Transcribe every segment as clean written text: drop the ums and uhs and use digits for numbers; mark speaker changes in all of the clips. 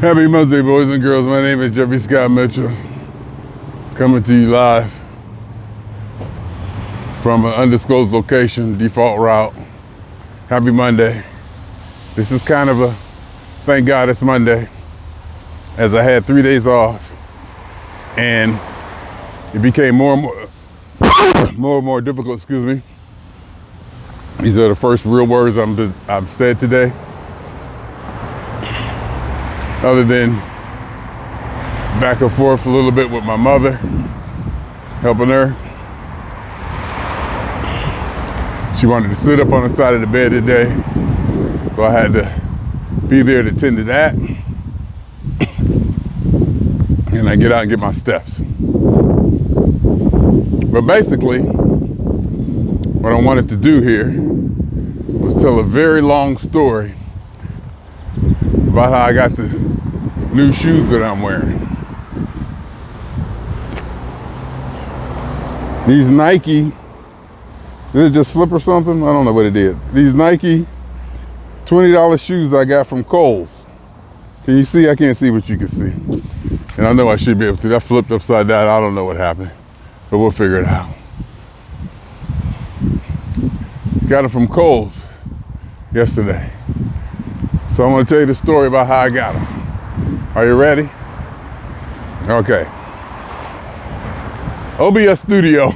Speaker 1: Happy Monday, boys and girls. My name is Jeffery Scott Mitchell, coming to you live from an undisclosed location, default route. Happy Monday. This is kind of a, thank God it's Monday, as I had 3 days off, and it became more and more difficult, excuse me. These are the first real words I've said today, other than back and forth a little bit with my mother, helping her. She wanted to sit up on the side of the bed today, so I had to be there to tend to that. And I get out and get my steps. But basically, what I wanted to do here was tell a very long story about how I got the new shoes that I'm wearing. These Nike, did it just flip or something? I don't know what it did. These Nike $20 shoes I got from Kohl's. Can you see? I can't see what you can see. And I know I should be able to. That flipped upside down. I don't know what happened, but we'll figure it out. Got it from Kohl's yesterday. So I'm gonna tell you the story about how I got them. Are you ready? Okay. OBS Studio.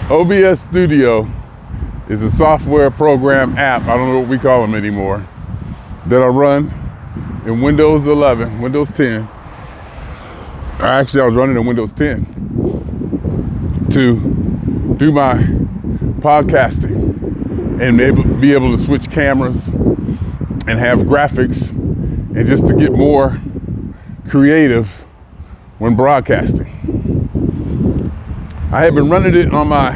Speaker 1: OBS Studio is a software program app, I don't know what we call them anymore, that I run in Windows 11, Windows 10. Actually, I was running in Windows 10 to do my podcasting and be able to switch cameras and have graphics and just to get more creative when broadcasting. I had been running it on my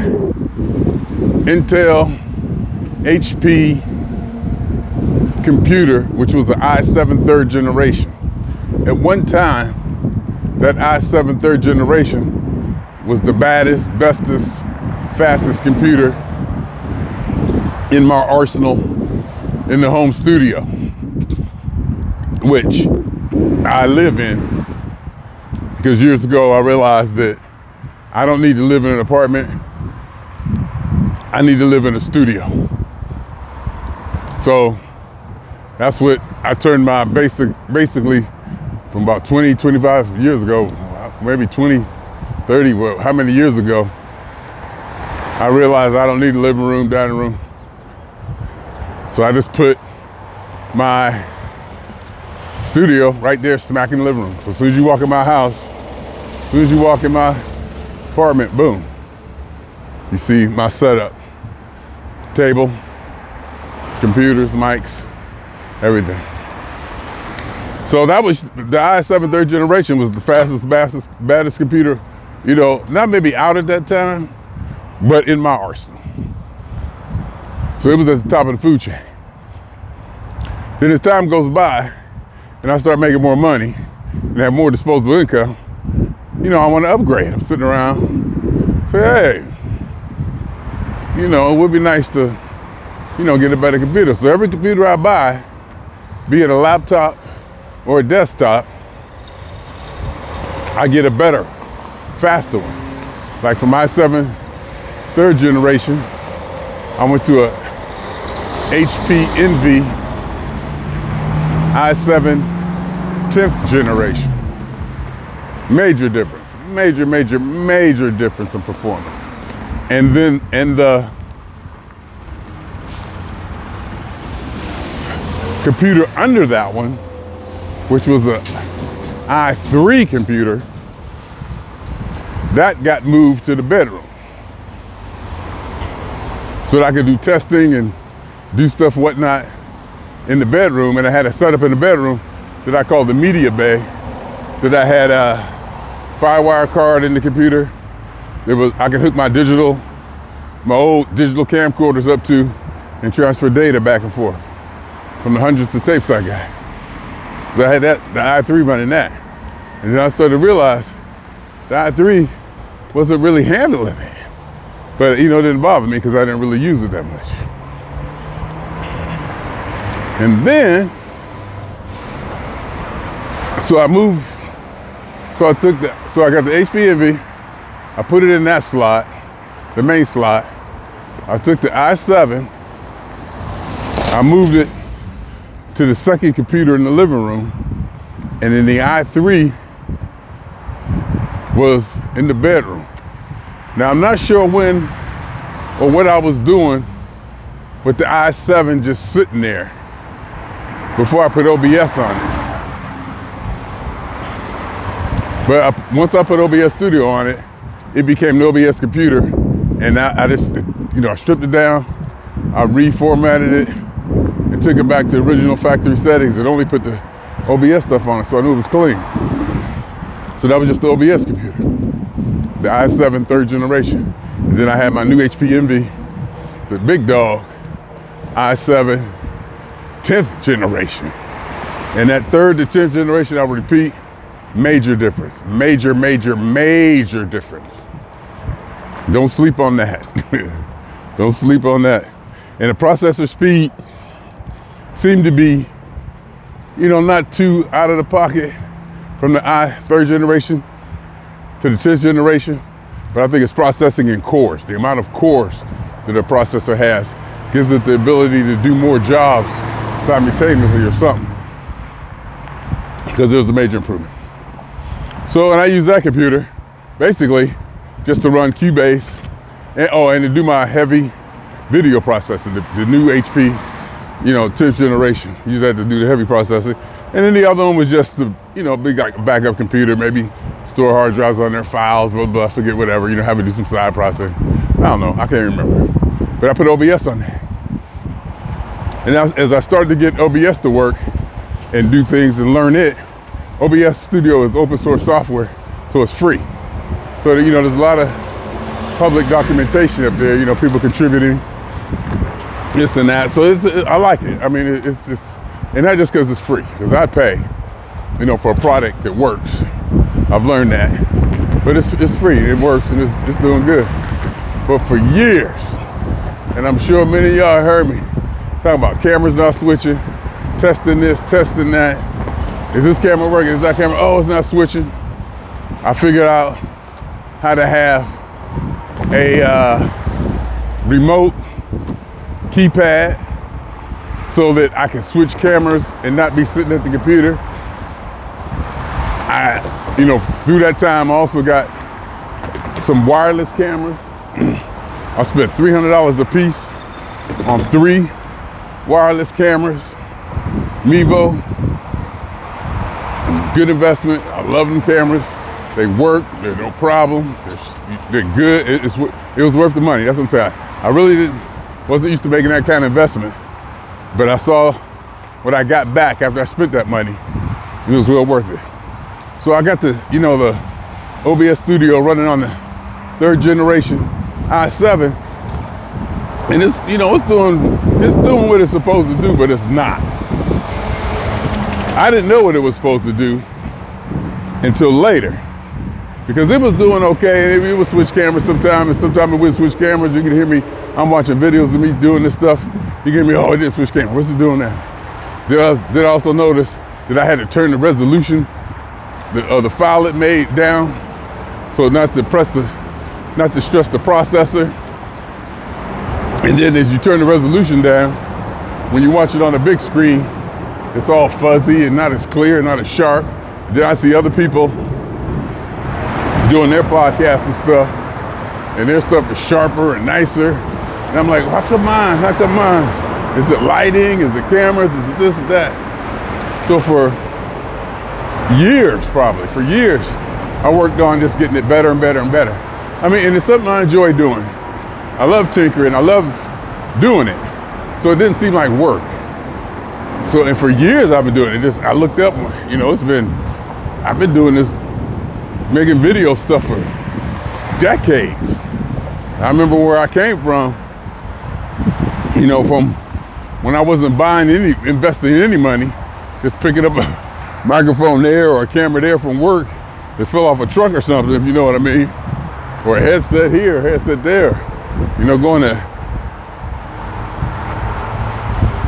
Speaker 1: Intel HP computer, which was an i7 third generation. At one time, that i7 third generation was the baddest, bestest, fastest computer in my arsenal in the home studio, which I live in, because years ago I realized that I don't need to live in an apartment. I need to live in a studio. So that's what I turned my basically from about 20, 25 years ago, maybe 20, 30, well, how many years ago, I realized I don't need a living room, dining room. So I just put my studio right there smack in the living room. So as soon as you walk in my house, as soon as you walk in my apartment, boom, you see my setup. Table, computers, mics, everything. So that was the i7 third generation, was the fastest, baddest computer, you know, not maybe out at that time, but in my arsenal. So it was at the top of the food chain. Then as time goes by and I start making more money and have more disposable income, you know, I want to upgrade. I'm sitting around, say, hey, you know, it would be nice to, you know, get a better computer. So every computer I buy, be it a laptop or a desktop, I get a better, faster one. Like for my i7 third generation, I went to a HP Envy i7 10th generation. Major difference, major difference in performance. And then, the computer under that one, which was a i3 computer, that got moved to the bedroom. So that I could do testing and do stuff, whatnot, in the bedroom. And I had a setup in the bedroom that I called the media bay, that I had a Firewire card in the computer. I could hook my old digital camcorders up to and transfer data back and forth from the hundreds of tapes I got. So I had the i3 running that. And then I started to realize the i3 wasn't really handling it. But, you know, it didn't bother me because I didn't really use it that much. And then So I moved, so I got the HPMV, I put it in that slot, the main slot. I took the i7, I moved it to the second computer in the living room, and then the i3 was in the bedroom. Now I'm not sure when or what I was doing with the i7 just sitting there before I put OBS on it. But once I put OBS Studio on it, it became the OBS computer, and I just, I stripped it down, I reformatted it, and took it back to the original factory settings and only put the OBS stuff on it, so I knew it was clean. So that was just the OBS computer, the i7 3rd generation. And then I had my new HPMV, the big dog, i7 10th generation. And that 3rd to 10th generation, I would repeat, major difference, major difference. Don't sleep on that. Don't sleep on that. And the processor speed seemed to be, not too out of the pocket from the i3rd generation to the 10th generation, but I think it's processing in cores. The amount of cores that a processor has gives it the ability to do more jobs simultaneously or something, because there's a major improvement. So, and I use that computer basically just to run Cubase and to do my heavy video processing, the new HP, 10th generation. Use that to do the heavy processing. And then the other one was just the, big like backup computer, maybe store hard drives on their files, blah, blah, forget whatever, have to do some side processing. I don't know, I can't remember. But I put OBS on there. And as I started to get OBS to work and do things and learn it, OBS Studio is open source software, so it's free. So, there's a lot of public documentation up there, people contributing this and that. So I like it. I mean, it's and not just because it's free, because I pay, for a product that works. I've learned that, but it's free, it works, and it's doing good. But for years, and I'm sure many of y'all heard me talking about cameras not switching, testing this, testing that. Is this camera working? Is that camera? Oh, it's not switching. I figured out how to have a remote keypad so that I can switch cameras and not be sitting at the computer. Through that time, I also got some wireless cameras. I spent $300 a piece on 3 wireless cameras, Mevo. Good investment. I love them cameras. They work. They're no problem. They're good. It was worth the money. That's what I'm saying. I really wasn't used to making that kind of investment, but I saw what I got back after I spent that money. It was well worth it. So I got the OBS Studio running on the 3rd generation i7, and it's doing what it's supposed to do, but it's not. I didn't know what it was supposed to do until later, because it was doing okay, and it would switch cameras sometimes, and sometimes it wouldn't switch cameras. You can hear me, I'm watching videos of me doing this stuff. You can hear me, oh, it didn't switch camera. What's it doing now? Did I also notice that I had to turn the resolution of the file it made down, so not to stress the processor. And then as you turn the resolution down, when you watch it on a big screen, it's all fuzzy and not as clear, not as sharp. Then I see other people doing their podcasts and stuff, and their stuff is sharper and nicer. And I'm like, how come mine? Is it lighting? Is it cameras? Is it this or that? So for years, I worked on just getting it better and better and better. I mean, and it's something I enjoy doing. I love tinkering, I love doing it. So it didn't seem like work. So, and for years I've been doing it. I looked up, I've been doing this, making video stuff for decades. I remember where I came from, from when I wasn't investing any money, just picking up a microphone there or a camera there from work that fell off a truck or something, if you know what I mean. Or a headset here, a headset there. Going to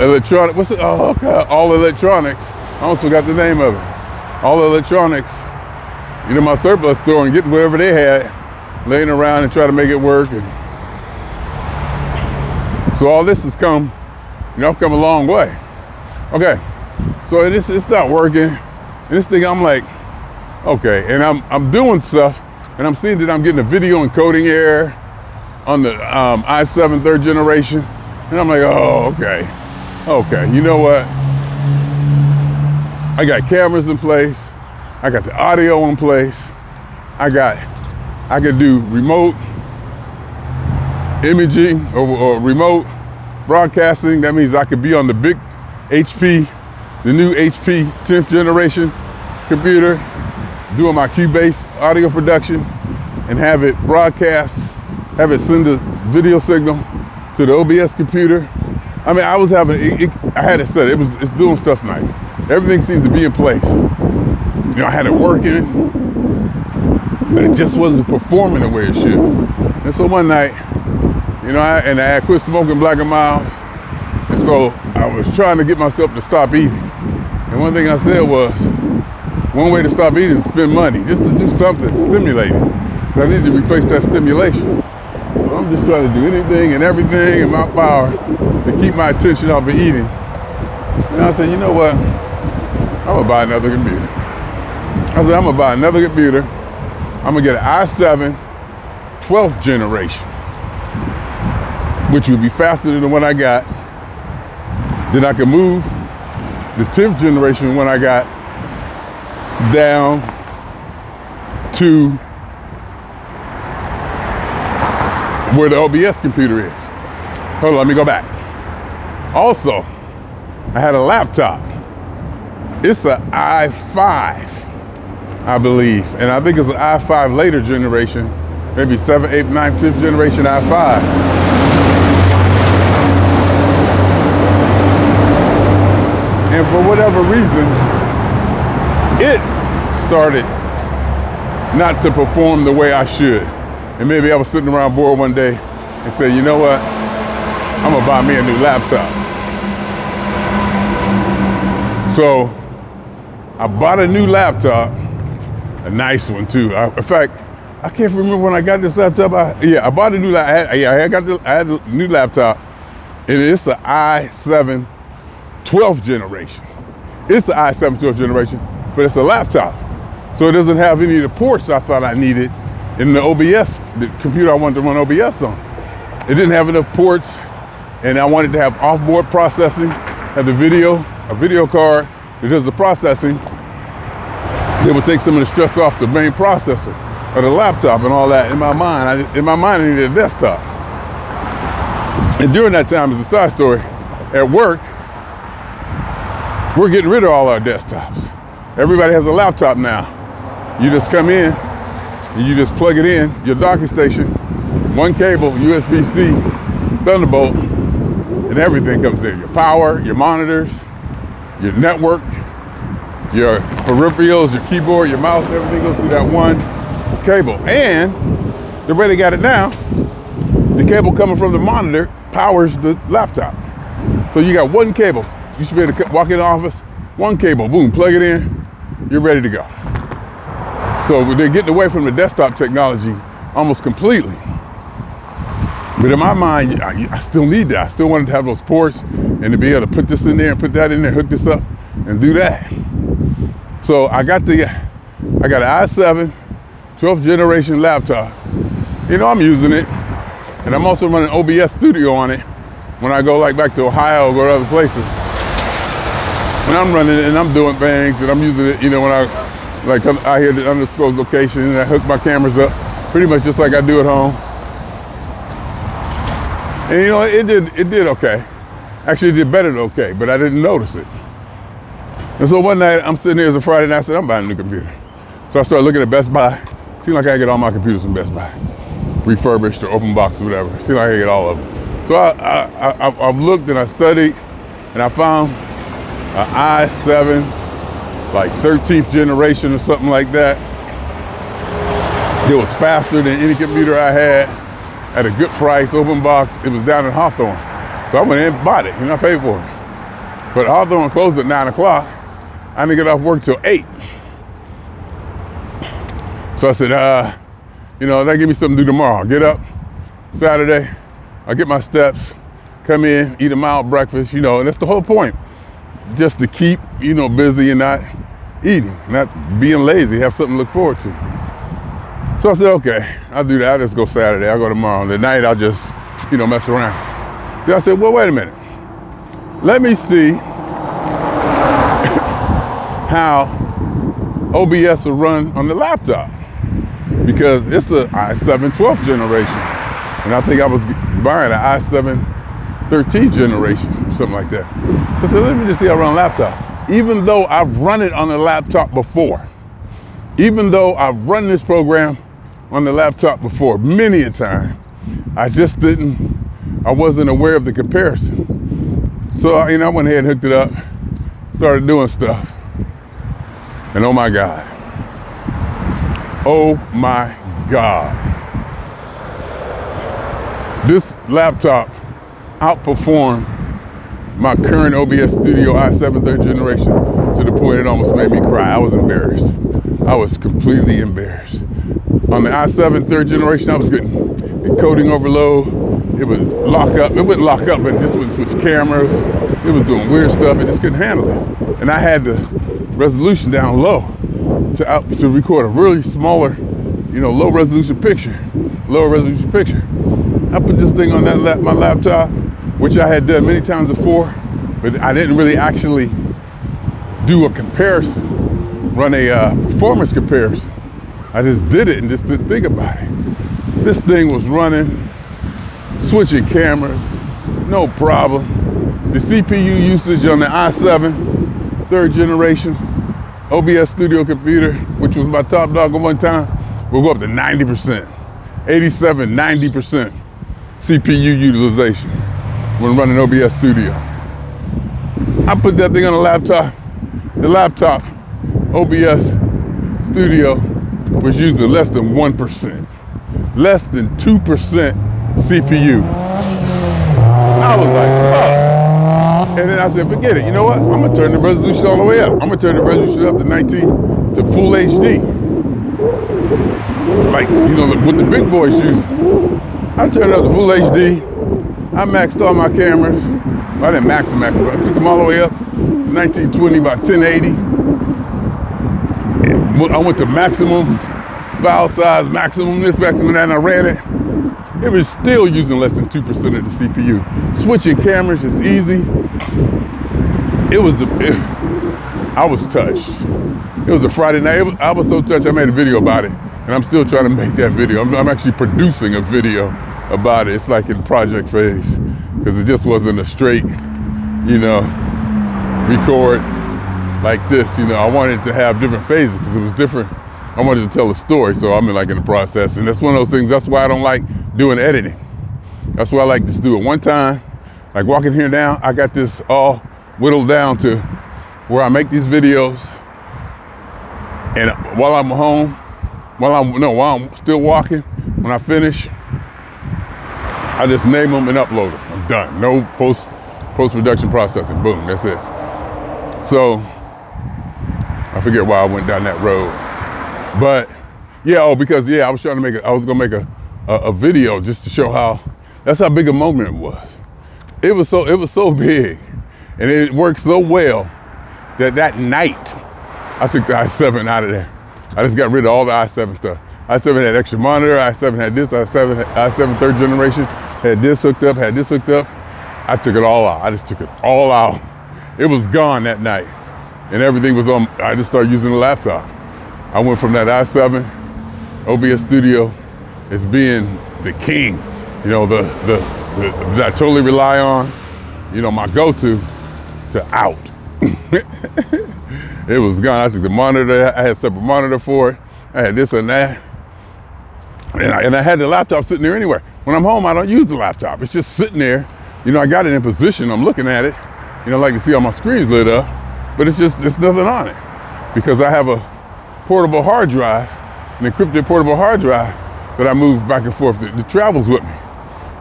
Speaker 1: electronic, what's it? Oh God, all electronics. I almost forgot the name of it. all the electronics into my surplus store and get whatever they had laying around and try to make it work. And so all this has come, I've come a long way. Okay, so it's not working. And this thing, I'm like, okay, and I'm doing stuff, and I'm seeing that I'm getting a video encoding error on the i7 3rd generation, and I'm like, oh, okay, you know what? I got cameras in place, I got the audio in place, I can do remote imaging or remote broadcasting. That means I could be on the big HP, the new HP 10th generation computer, doing my Cubase audio production, and have it broadcast, have it send a video signal to the OBS computer. I mean, I was having, I had it set, it's doing stuff nice. Everything seems to be in place. I had it working, but it just wasn't performing the way it should. And so one night, I had quit smoking Black & Milds, and so I was trying to get myself to stop eating. And one thing I said was, one way to stop eating is spend money, just to do something stimulating, because I need to replace that stimulation. So I'm just trying to do anything and everything in my power to keep my attention off of eating. And I said, you know what? I'm gonna buy another computer. I said, I'm gonna buy another computer. I'm gonna get an i7 12th generation, which would be faster than the one I got. Then I can move the 10th generation one I got down to where the OBS computer is. Hold on, let me go back. Also, I had a laptop. It's an i5, I believe. And I think it's an i5 later generation, maybe 7th, 8th, 9th, 5th generation i5. And for whatever reason, it started not to perform the way I should. And maybe I was sitting around bored one day and said, you know what? I'm gonna buy me a new laptop. So I bought a new laptop, a nice one too. In fact, I can't remember when I got this laptop. I bought a new laptop. I had a new laptop, and it's the i7 12th generation. It's the i7 12th generation, but it's a laptop. So it doesn't have any of the ports I thought I needed in the OBS, the computer I wanted to run OBS on. It didn't have enough ports, and I wanted to have off-board processing, have a video card that does the processing. It would take some of the stress off the main processor of the laptop and all that. In my mind, I needed a desktop. And during that time, as a side story, at work, we're getting rid of all our desktops. Everybody has a laptop now. You just come in, and you just plug it in, your docking station, one cable, USB-C, Thunderbolt, and everything comes in. Your power, your monitors, your network, your peripherals, your keyboard, your mouse, everything goes through that one cable. And the way they got it now, the cable coming from the monitor powers the laptop. So you got one cable. You should be able to walk in the office, one cable, boom, plug it in, you're ready to go. So they're getting away from the desktop technology almost completely. But in my mind, I still need that. I still wanted to have those ports and to be able to put this in there and put that in there, hook this up and do that. So I got an i7 12th generation laptop. I'm using it, and I'm also running OBS Studio on it when I go back to Ohio or go to other places. And I'm running it and I'm doing things and I'm using it, when I come out here to undisclosed location and I hook my cameras up pretty much just like I do at home. And it did okay. Actually, it did better than okay, but I didn't notice it. And so one night I'm sitting here, it's a Friday night, I said, I'm buying a new computer. So I started looking at Best Buy. Seemed like I could get all my computers from Best Buy, refurbished or open box or whatever. Seemed like I could get all of them. So I looked and I studied and I found an i7, 13th generation or something like that. It was faster than any computer I had at a good price, open box. It was down in Hawthorne. So I went in and bought it, I paid for it. But Hawthorne closed at 9 o'clock. I didn't get off work till 8. So I said, you know, that give me something to do tomorrow. I'll get up Saturday, I'll get my steps, come in, eat a mild breakfast, you know, and that's the whole point. Just to keep, you know, busy and not eating, not being lazy, have something to look forward to. So I said, okay, I'll do that. I'll just go Saturday. I'll go tomorrow. And the night I'll just, you know, mess around. Then I said, well, wait a minute. Let me see how OBS will run on the laptop, because it's a i7 12th generation. And I think I was buying an i7 13th generation, something like that. I said, let me just see how I run on a laptop. Even though I've run it on a laptop before, even though I've run this program on the laptop before many a time, I just I wasn't aware of the comparison. So, you know, I went ahead and hooked it up, started doing stuff. And oh my God. Oh my God. This laptop outperformed my current OBS Studio i7 3rd generation to the point it almost made me cry. I was embarrassed. I was completely embarrassed. On the i7 3rd generation, I was getting encoding overload. It would lock up. It wouldn't lock up, but it just wouldn't switch cameras. It was doing weird stuff. It just couldn't handle it. And I had the resolution down low to record a really smaller, you know, low resolution picture. Lower resolution picture. I put this thing on my laptop, which I had done many times before, but I didn't really actually do a comparison, run a performance comparison. I just did it and just didn't think about it. This thing was running, switching cameras, no problem. The CPU usage on the i7 3rd generation OBS Studio computer, which was my top dog at one time, will go up to 90%, 87, 90% CPU utilization when running OBS Studio. I put that thing on the laptop. The laptop OBS Studio was using less than 1%, less than 2% CPU. I was like, oh. And then I said, forget it. You know what? I'm gonna turn the resolution all the way up. I'm gonna turn the resolution up to 19 to full HD. Like, you know, what the big boys use. I turned it up to full HD. I maxed all my cameras. Well, I didn't max them, but I took them all the way up. 1920 by 1080. And I went to maximum file size, maximum this, maximum that, and I ran it. It was still using less than 2% of the CPU. Switching cameras is easy. I was touched. It was a Friday night. I was so touched, I made a video about it. And I'm still trying to make that video. I'm actually producing a video about it. It's like in project phase, because it just wasn't a straight, you know, record like this. You know, I wanted to have different phases because it was different. I wanted to tell a story, so I'm in the process. And that's one of those things, that's why I don't like doing editing. That's why I like to do it one time. Like walking here now, I got this all whittled down to where I make these videos. And while I'm home, while I'm still walking, when I finish, I just name them and upload them. I'm done. No post-production processing. Boom, that's it. So, I forget why I went down that road. But yeah, because I was trying to I was gonna make a video just to show that's how big a moment it was. It was so big, and it worked so well that night I took the i7 out of there. I just got rid of all the i7 stuff. i7 had extra monitor, i7 had this, i7 3rd generation, had this hooked up, had this hooked up. I took it all out. I just took it all out. It was gone that night, and everything was on. I just started using the laptop. I went from that i7 OBS Studio as being the king, you know, that I totally rely on, you know, my go-to, to out. It was gone. I took the monitor. I had a separate monitor for it. I had this and that, and I had the laptop sitting there anywhere. When I'm home, I don't use the laptop. It's just sitting there. You know, I got it in position. I'm looking at it. You know, I like to see all my screens lit up, but it's nothing on it, because I have a portable hard drive, an encrypted portable hard drive that I move back and forth that travels with me.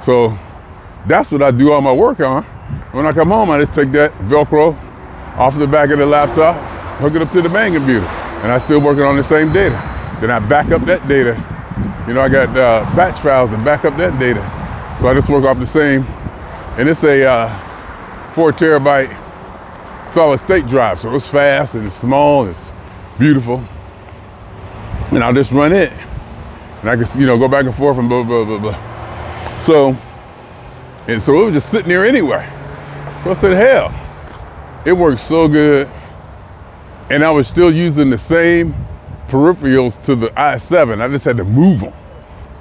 Speaker 1: So that's what I do all my work on. When I come home, I just take that Velcro off the back of the laptop, hook it up to the main computer, and I'm still working on the same data. Then I back up that data. You know, I got batch files and back up that data. So I just work off the same, and it's a 4 terabyte solid state drive. So it's fast and it's small, and it's beautiful. And I'll just run it. And I can, you know, go back and forth and blah, blah, blah, blah. So it was just sitting there anyway. So I said, hell, it works so good. And I was still using the same peripherals to the i7. I just had to move them.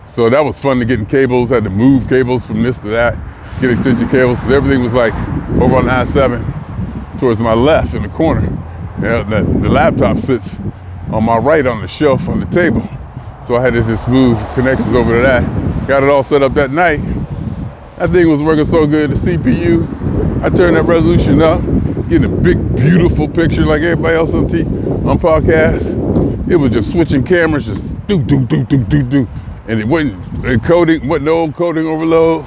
Speaker 1: So that was fun to get in cables. I had to move cables from this to that, get extension cables. So everything was like over on the i7 towards my left in the corner. And the laptop sits on my right on the shelf on the table. So I had to just move connections over to that. Got it all set up that night. That thing was working so good, the CPU, I turned that resolution up, getting a big, beautiful picture like everybody else on podcast. It was just switching cameras, just do. And it wasn't no coding overload.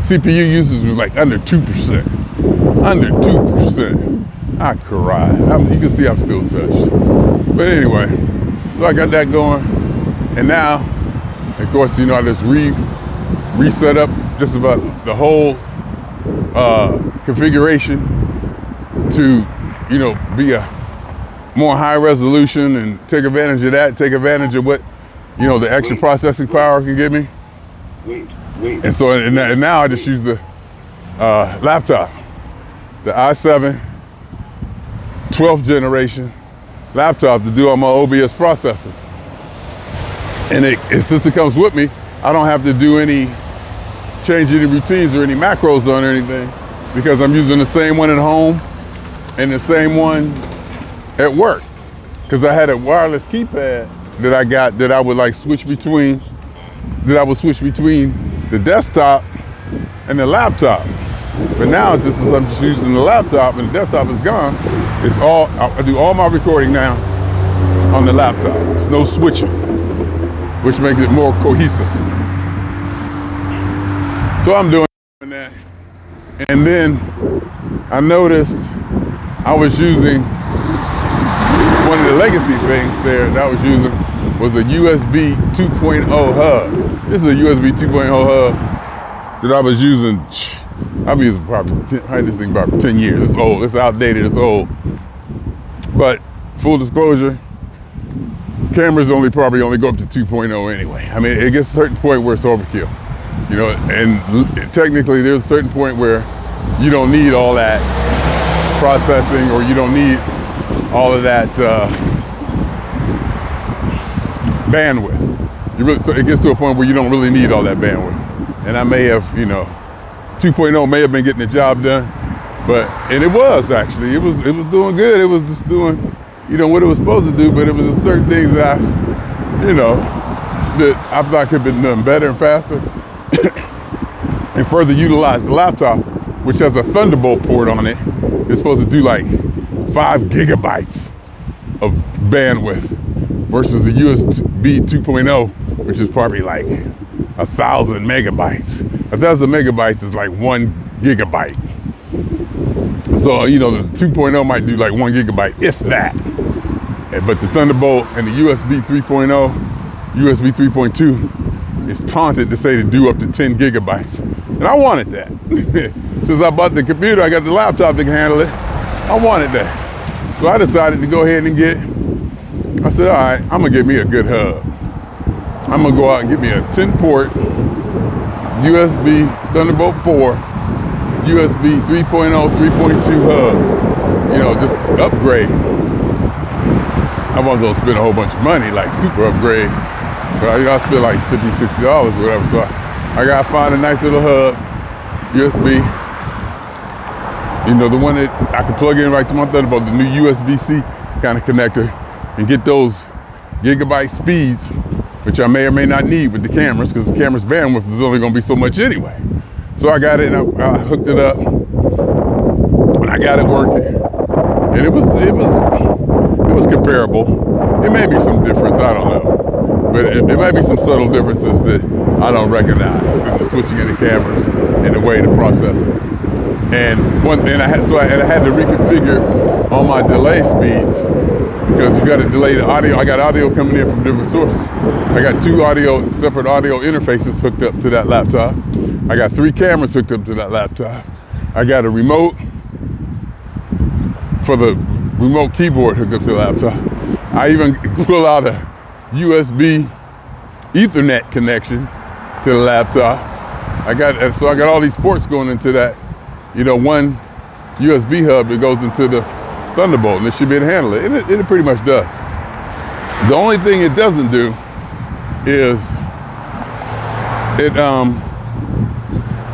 Speaker 1: CPU usage was like under 2%. Under 2%. I cried. You can see I'm still touched. But anyway, so I got that going. And now, of course, you know, I just reset up just about the whole configuration to, you know, be a more high resolution and take advantage of that, take advantage of what, you know, the extra processing power can give me. And so, and now I just use the laptop, the i7 12th generation laptop to do all my OBS processing. And since it comes with me, I don't have to do change any routines or any macros on or anything, because I'm using the same one at home and the same one at work. Because I had a wireless keypad that I got that I would like switch between the desktop and the laptop. But now I'm just using the laptop and the desktop is gone. I do all my recording now on the laptop. It's no switching, which makes it more cohesive. So I'm doing that. And then I noticed I was using one of the legacy things there that I was using was a USB 2.0 hub. This is a USB 2.0 hub that I was using. I've been using had this thing about 10 years. It's old, it's outdated, it's old. But full disclosure, cameras probably only go up to 2.0 anyway. I mean, it gets a certain point where it's overkill, you know, and technically there's a certain point where you don't need all that processing, or you don't need all of that bandwidth. So it gets to a point where you don't really need all that bandwidth. And I may have, you know, 2.0 may have been getting the job done, and it was actually, it was doing good. It was just doing, you know, what it was supposed to do, but it was just certain things that I thought could have been done better and faster and further utilize the laptop, which has a Thunderbolt port on it. It's supposed to do like 5 gigabytes of bandwidth versus the USB 2.0, which is probably like 1,000 megabytes. 1,000 megabytes is like 1 gigabyte. So, you know, the 2.0 might do like 1 gigabyte, if that. But the Thunderbolt and the USB 3.0, USB 3.2 is taunted to say to do up to 10 gigabytes. And I wanted that. Since I bought the computer, I got the laptop that can handle it. I wanted that. So I decided to go ahead and I said, all right, I'm gonna get me a good hub. I'm gonna go out and get me a 10-port USB Thunderbolt 4, USB 3.0, 3.2 hub. You know, just upgrade. I wasn't gonna spend a whole bunch of money, like super upgrade. But I spent like $50, $60 or whatever. So I gotta find a nice little hub, USB. You know, the one that I can plug in right to my Thunderbolt, the new USB-C kind of connector, and get those gigabyte speeds, which I may or may not need with the cameras, because the camera's bandwidth is only gonna be so much anyway. So I got it and I hooked it up, and I got it working. And it was comparable. It may be some difference, I don't know. But it might be some subtle differences that I don't recognize in the switching of the cameras and the way to process it. And I had to reconfigure on my delay speeds, because you got to delay the audio. I got audio coming in from different sources. I got two separate audio interfaces hooked up to that laptop. I got 3 cameras hooked up to that laptop. I got a remote for the remote keyboard hooked up to the laptop. I even pull out a USB Ethernet connection to the laptop. I got all these ports going into that, one USB hub that goes into the Thunderbolt, and it should be able to handle it. It pretty much does. The only thing it doesn't do is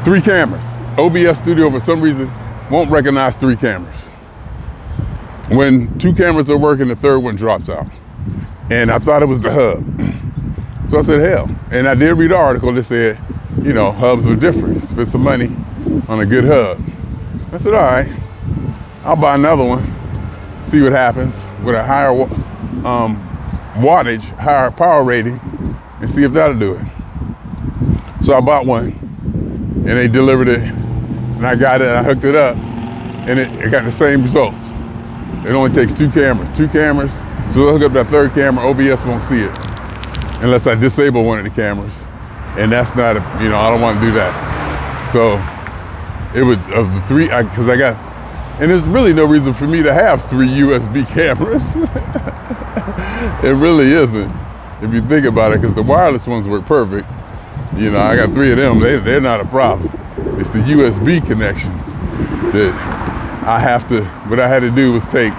Speaker 1: 3 cameras. OBS Studio for some reason won't recognize 3 cameras. When 2 cameras are working, the third one drops out. And I thought it was the hub. So I said, hell. And I did read an article that said, hubs are different. Spend some money on a good hub. I said, all right, I'll buy another one, see what happens with a higher wattage, higher power rating, and see if that'll do it. So I bought one, and they delivered it, and I got it, and I hooked it up, and it got the same results. It only takes 2 cameras. 2 cameras, so they'll hook up that 3rd camera, OBS won't see it, unless I disable one of the cameras. And that's not, I don't want to do that. So it was, of the 3, because I got, and there's really no reason for me to have 3 USB cameras. It really isn't, if you think about it, because the wireless ones work perfect. I got 3 of them, they're not a problem. It's the USB connections that what I had to do was take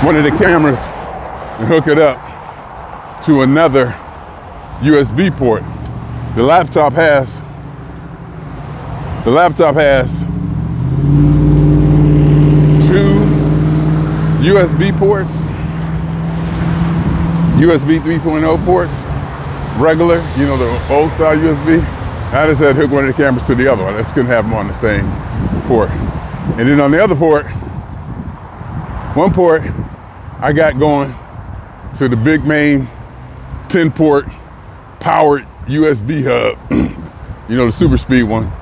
Speaker 1: one of the cameras and hook it up to another USB port. The laptop has 2 USB ports, USB 3.0 ports, regular, the old style USB. I just had to hook one of the cameras to the other one. I just couldn't have them on the same port. And then on the other port, one port I got going to the big main 10-port powered USB hub, the super speed one.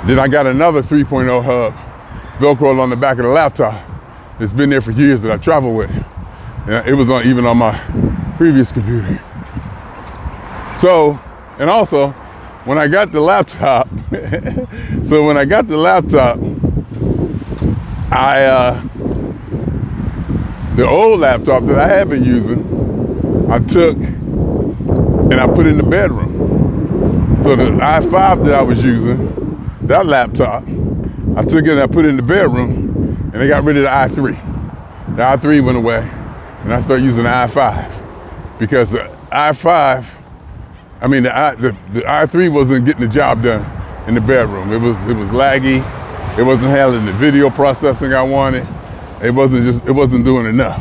Speaker 1: Then I got another 3.0 hub Velcroed on the back of the laptop. It's been there for years that I travel with. And it was even on my previous computer. So, and also, when I got the laptop, the old laptop that I had been using, I took and I put in the bedroom. So the i5 that I was using, that laptop, I took it and I put it in the bedroom, and they got rid of the i3. The i3 went away, and I started using the i5 because the i5, the i3 wasn't getting the job done in the bedroom. It was laggy. It wasn't handling the video processing I wanted. It wasn't doing enough.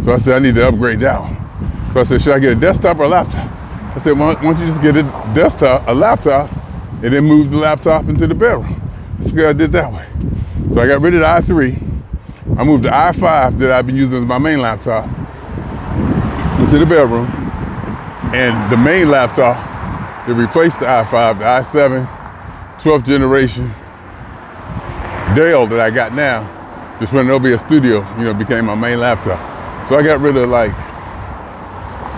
Speaker 1: So I said, I need to upgrade that one. So I said, should I get a desktop or a laptop? I said, why don't you just get a laptop, and then move the laptop into the bedroom? So I did that way. So I got rid of the i3. I moved the i5 that I've been using as my main laptop into the bedroom. And the main laptop that replaced the i5, the i7, 12th generation Dell that I got now, just running OBS Studio, became my main laptop. So I got rid of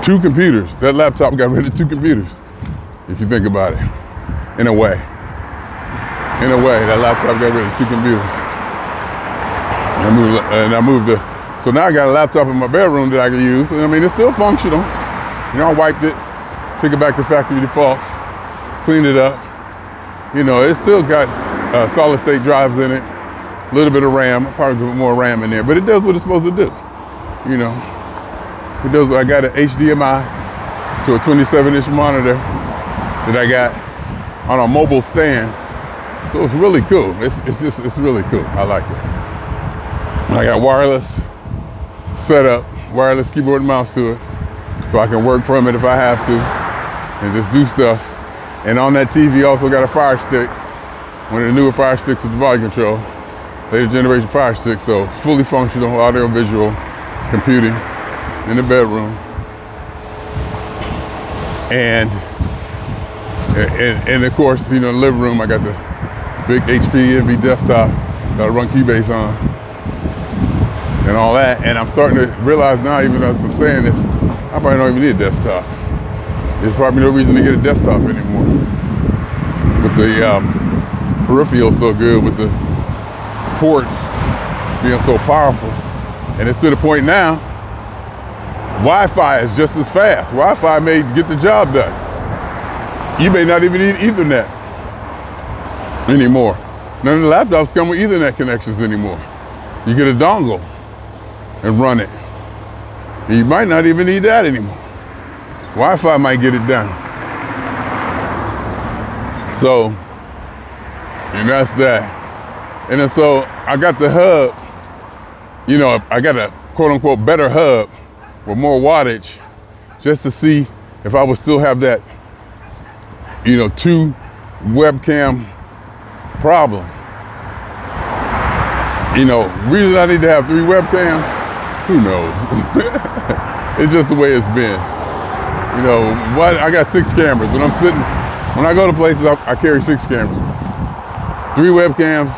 Speaker 1: 2 computers. That laptop got rid of 2 computers, if you think about it, in a way. That laptop got rid of 2 computers. So now I got a laptop in my bedroom that I can use. And it's still functional. I wiped it, took it back to factory defaults, cleaned it up. It's still got solid state drives in it, a little bit of RAM, probably put more RAM in there, but it does what it's supposed to do. It does. I got an HDMI to a 27-inch monitor that I got on a mobile stand. So it's really cool. It's really cool. I like it. I got wireless setup, wireless keyboard and mouse to it, so I can work from it if I have to, and just do stuff. And on that TV, also got a Fire Stick, one of the newer Fire Sticks with the volume control, latest generation Fire Stick, so fully functional audio visual computing in the bedroom. And of course, you know, in the living room, I got the big HP Envy desktop that I run Keybase on and all that. And I'm starting to realize now, even as I'm saying this, I probably don't even need a desktop. There's probably no reason to get a desktop anymore. With the peripheral so good, with the ports being so powerful. And it's to the point now, Wi-Fi is just as fast. Wi-Fi may get the job done. You may not even need Ethernet anymore. None of the laptops come with Ethernet connections anymore. You get a dongle and run it. And you might not even need that anymore. Wi-Fi might get it done. So, and that's that. And then so I got the hub, you know, I got a quote unquote better hub with more wattage just to see if I would still have that, you know, 2 webcam problem. You know, reason I need to have 3 webcams, who knows? It's just the way it's been. You know, I got 6 cameras. When I go to places, I carry 6 cameras. 3 webcams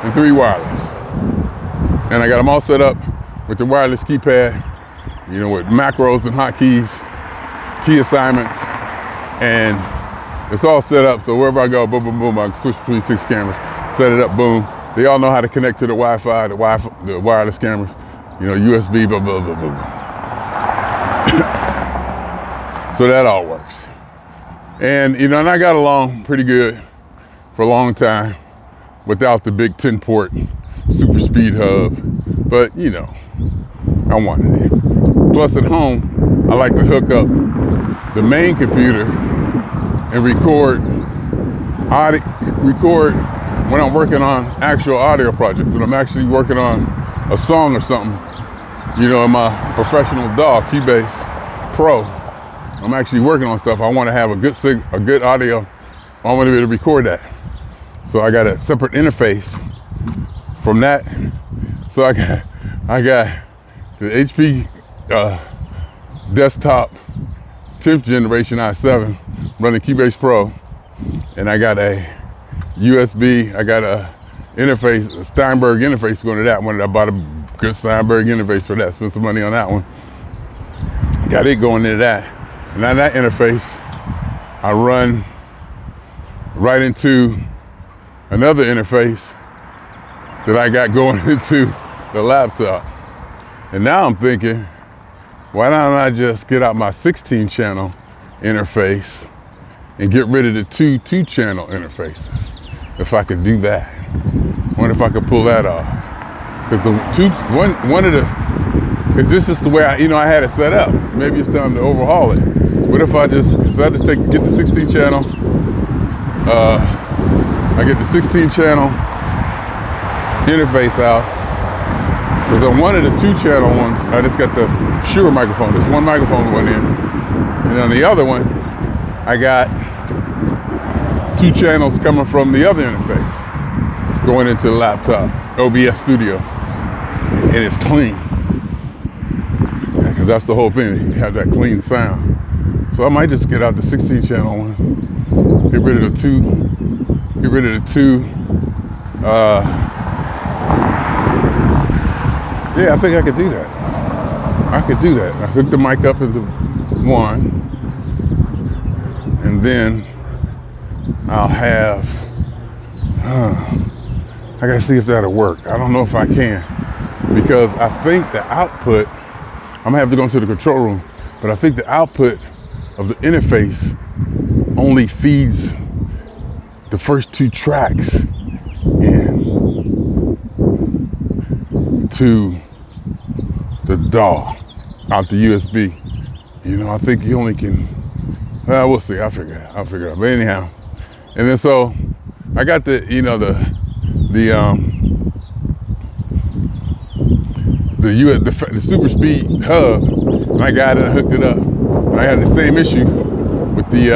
Speaker 1: and 3 wireless. And I got them all set up with the wireless keypad, you know, with macros and hotkeys, key assignments, and it's all set up. So wherever I go, boom, boom, boom, I can switch between 6 cameras, set it up, boom. They all know how to connect to the Wi-Fi, the wireless cameras, you know, USB, blah, blah, blah, blah, blah. So that all works. And, you know, and I got along pretty good for a long time without the big 10-port super speed hub. But, you know, I wanted it. Plus at home, I like to hook up the main computer and record when I'm working on actual audio projects, when I'm actually working on a song or something, you know, in my professional DAW, Keybase Pro, I'm actually working on stuff. I want to have a good audio. I want to be able to record that. So I got a separate interface from that. So I got the HP desktop 10th generation i7 running Keybase Pro, and I got a USB, I got a interface, a Steinberg interface going to that one. I bought a good Steinberg interface for that, spent some money on that one. Got it going into that. And now that interface, I run right into another interface that I got going into the laptop. And now I'm thinking, why don't I just get out my 16-channel interface and get rid of the 2 2-channel interfaces? If I could do that. I wonder if I could pull that off. Because because this is the way I had it set up. Maybe it's time to overhaul it. What if I just get the 16-channel, I get the 16-channel interface out. Because on one of the 2-channel ones, I just got the Shure microphone. There's one microphone going in. And on the other one, I got 2 channels coming from the other interface, going into the laptop, OBS Studio. And it's clean. Because that's the whole thing, you have that clean sound. So I might just get out the 16-channel one, get rid of the 2, yeah, I think I could do that. I hook the mic up into one, and then I'll have, I gotta see if that'll work. I don't know if I can, because I think the output, I'm gonna have to go into the control room, but I think the output of the interface only feeds the first 2 tracks in to the DAW out the USB. You know, I think you only can, well, we'll see, I'll figure it out. But anyhow, and then so I got the, you know, the super speed hub, and I got it and hooked it up. And I had the same issue with the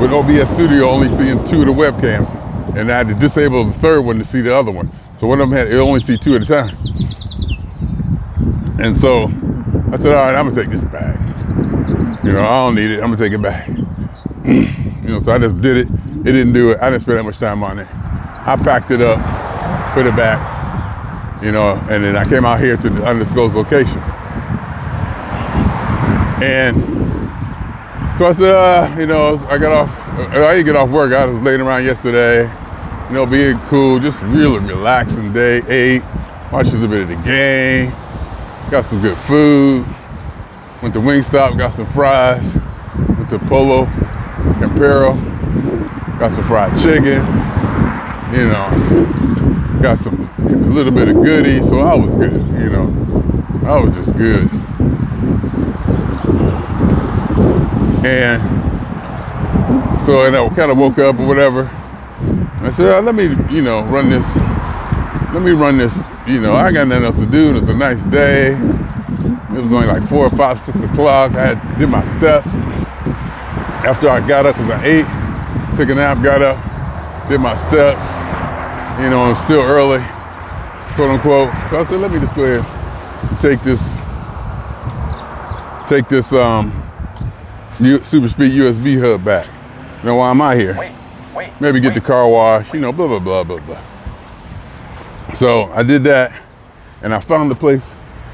Speaker 1: with OBS Studio only seeing 2 of the webcams, and I had to disable the 3rd one to see the other one. So one of them it only see 2 at a time. And so I said, all right, I'm gonna take this back. I don't need it. I'm gonna take it back. So I just did it. It didn't do it. I didn't spend that much time on it. I packed it up, put it back, and then I came out here to the undisclosed location. And so I said, I didn't get off work. I was laying around yesterday, being cool, just really relaxing day. Ate, watched a little bit of the game, got some good food. Went to Wingstop, got some fries. Went to Polo Campero, got some fried chicken. Got a little bit of goodies, so I was good. I was just good. And so, I kind of woke up or whatever. I said, let me, run this. Let me run this. I got nothing else to do. It's a nice day. It was only like 4 or 5, 6 o'clock. I did my steps. After I got up, because I ate, took a nap, got up, did my steps. I'm still early, quote unquote. So I said, let me just go ahead and take this super speed USB hub back. Why am I here? Maybe get the car wash, blah, blah, blah, blah, blah. So I did that, and I found the place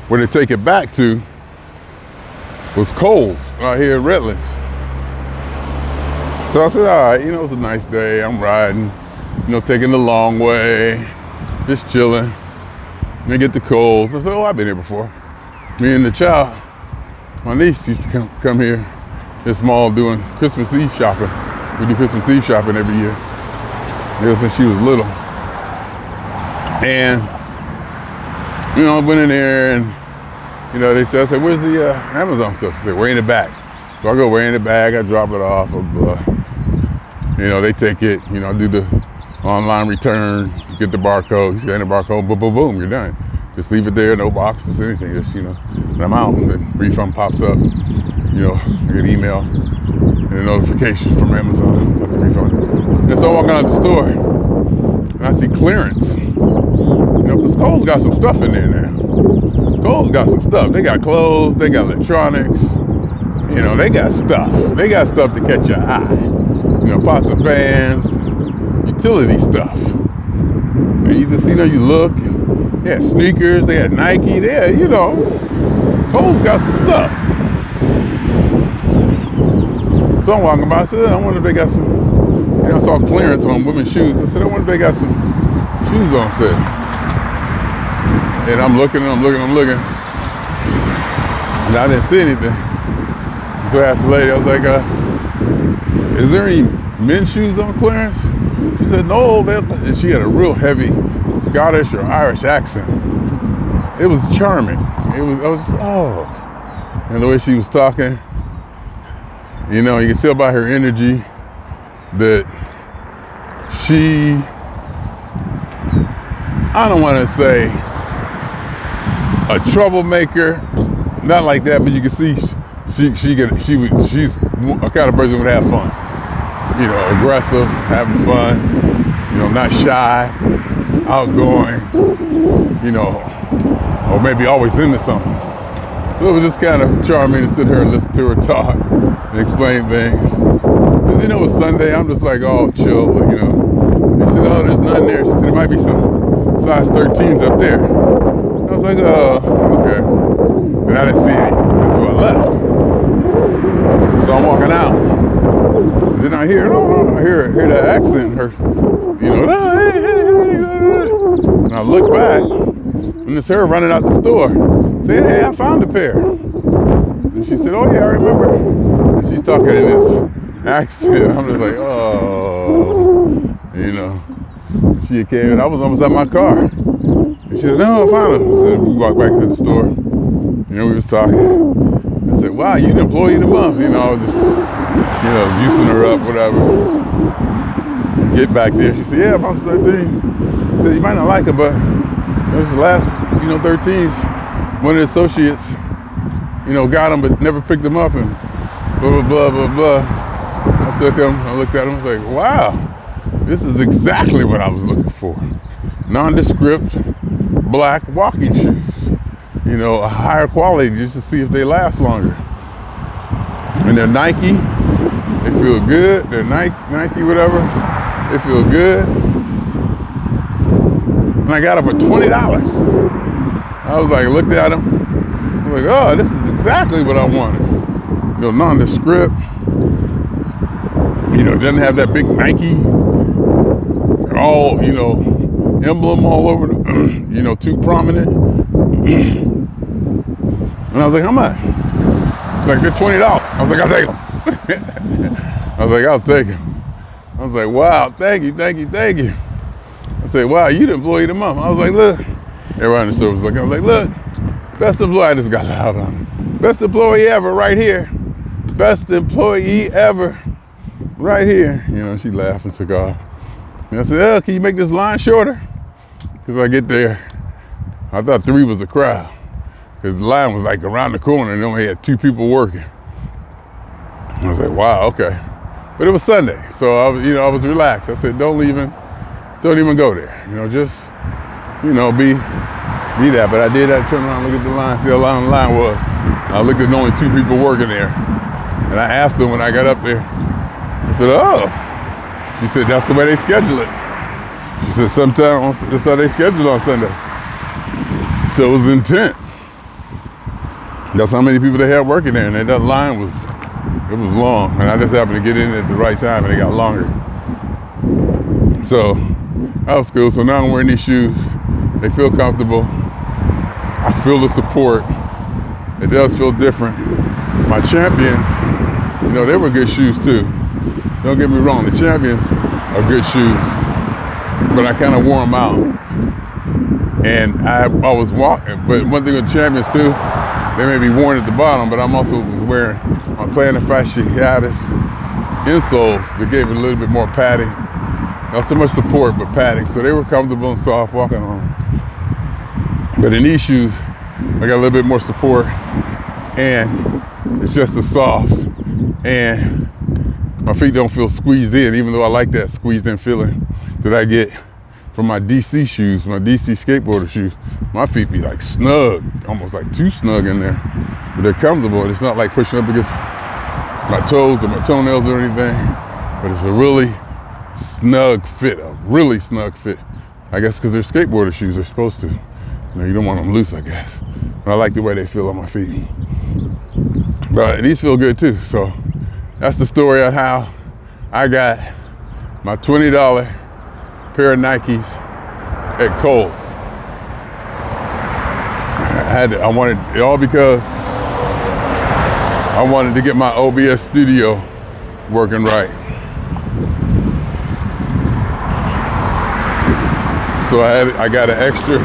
Speaker 1: where to take it back to was Kohl's out here in Redlands. So I said, all right, it's a nice day. I'm riding, taking the long way, just chilling. Then get to Kohl's. I said, I've been here before. Me and the child, my niece used to come here this mall doing Christmas Eve shopping. We do Christmas Eve shopping every year. Since she was little. And, I went in there and, they said, I said, where's the Amazon stuff? I said, way in the back. So I go way in the bag, I drop it off. They take it, do the online return, get the barcode, you scan the barcode, boom, boom, boom, you're done. Just leave it there, no boxes, anything, just, when I'm out, the refund pops up, I get email and a notification from Amazon about the refund. And so I walk out of the store and I see clearance, because Kohl's got some stuff in there now. Kohl's got some stuff. They got clothes, they got electronics, they got stuff. They got stuff to catch your eye. Pots and pans, utility stuff. And you just, you look, they had sneakers, they had Nike, they had, Kohl's got some stuff. So I'm walking by, I said, I wonder if they got some, I saw clearance on women's shoes. I said, I wonder if they got some shoes on sale. And I'm looking. And I didn't see anything. So I asked the lady, I was like, is there any men's shoes on clearance? She said, no. And she had a real heavy Scottish or Irish accent. It was charming. I was just, oh. And the way she was talking, you can tell by her energy that she, I don't want to say a troublemaker, not like that, but you can see she's a kind of person who would have fun. Aggressive, having fun, not shy, outgoing, or maybe always into something. So it was just kind of charming to sit here and listen to her talk and explain things. Because, it's Sunday, I'm just like, oh, chill, And she said, oh, there's none there. She said, there might be some size 13s up there. I was like, okay. And I didn't see any, so I left. So I'm walking out. Then I hear, I hear that accent, her, and I look back, and it's her running out the store, saying, hey, I found a pair. And she said, oh yeah, I remember. And she's talking in this accent. I'm just like, oh, She came and I was almost at my car. And she said, no, I found them. So we walked back to the store, we was talking. I said, wow, you the employee of the month. I was just, juicing her up, whatever. And get back there. She said, yeah, I found some 13. She said, you might not like them, but it was the last, 13s. One of the associates, got them, but never picked them up, and blah, blah, blah, blah, blah. I took them, I looked at them, I was like, wow, this is exactly what I was looking for. Nondescript, black walking shoes. A higher quality just to see if they last longer. And they're Nike. They feel good. They're Nike, whatever. They feel good. And I got them for $20. I was like, looked at them. I was like, oh, this is exactly what I wanted. You know, nondescript. You know, it doesn't have that big Nike, all, you know, emblem all over, you know, too prominent. And I was like, how much? Like, they're $20. I was like, I'll take them. I was like, I'll take them. I was like, wow, thank you. I said, wow, you the employee of the month. I was like, look. Everybody in the store was looking. I was like, look, best employee. I just got loud on it. Best employee ever right here. Best employee ever right here. You know, she laughed and took off. And I said, oh, can you make this line shorter? Because I get there, I thought 3 was a crowd. Because the line was like around the corner and only had 2 people working. I was like, wow, okay. But it was Sunday, so I was, you know, I was relaxed. I said, don't even go there. You know, just, you know, be that. But I did have to turn around and look at the line, see how long the line was. I looked at only 2 people working there. And I asked them when I got up there. I said, oh. She said, that's the way they schedule it. She said, sometimes that's how they schedule on Sunday. So it was intent. That's how many people they had working there. And that line was long. And I just happened to get in at the right time and it got longer. So that was cool. So now I'm wearing these shoes. They feel comfortable. I feel the support. It does feel different. My Champions, you know, they were good shoes too. Don't get me wrong, the Champions are good shoes, but I kind of wore them out. And I was walking, but one thing with Champions too, they may be worn at the bottom, but I'm also was wearing my plantar fasciitis insoles that gave it a little bit more padding. Not so much support, but padding. So they were comfortable and soft walking on them. But in these shoes, I got a little bit more support and it's just as soft. And my feet don't feel squeezed in, even though I like that squeezed in feeling that I get from my DC shoes, my DC skateboarder shoes. My feet be like snug, almost like too snug in there. But they're comfortable. It's not like pushing up against my toes or my toenails or anything. But it's a really snug fit, I guess because they're skateboarder shoes, they're supposed to. You know, you don't want them loose, I guess. But I like the way they feel on my feet. But these feel good too. So that's the story of how I got my $20 pair of Nikes at Kohl's. I wanted it all because I wanted to get my OBS Studio working right. So I got an extra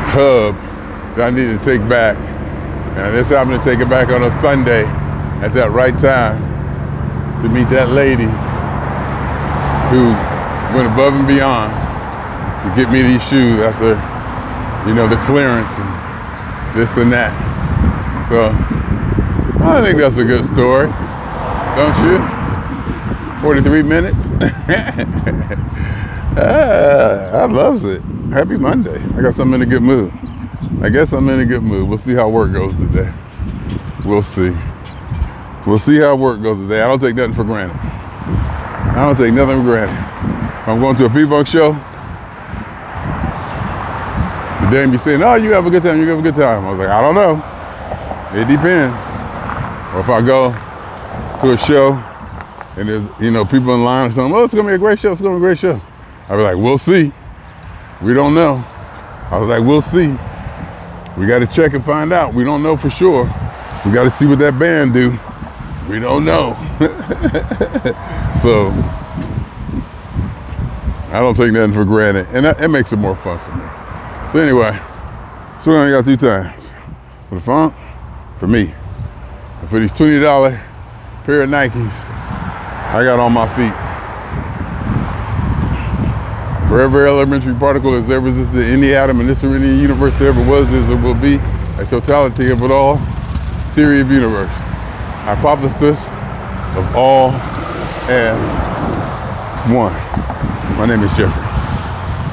Speaker 1: hub that I needed to take back. And I just happened to take it back on a Sunday at that right time to meet that lady who went above and beyond to get me these shoes after, you know, the clearance and this and that. So I think that's a good story, don't you? 43 minutes. I loves it. Happy Monday. I got something in a good mood. I guess I'm in a good mood. We'll see how work goes today. We'll see. We'll see how work goes today. I don't take nothing for granted. I don't take nothing for granted. If I'm going to a P-Funk show, the dame be saying, oh, you have a good time, you have a good time. I was like, I don't know. It depends. Or if I go to a show and there's, you know, people in line or something, oh, it's gonna be a great show, it's gonna be a great show. I'd be like, we'll see. We don't know. I was like, we'll see. We got to check and find out. We don't know for sure. We got to see what that band do. We don't know. So I don't take nothing for granted, and it makes it more fun for me. So anyway, so we only got 2 times. For the funk, for me. And for these $20 pair of Nikes, I got on my feet. For every elementary particle that's ever existed in any atom in this or any universe there ever was, is, or will be, a totality of it all, theory of universe, hypothesis of all as one. My name is Jeffery.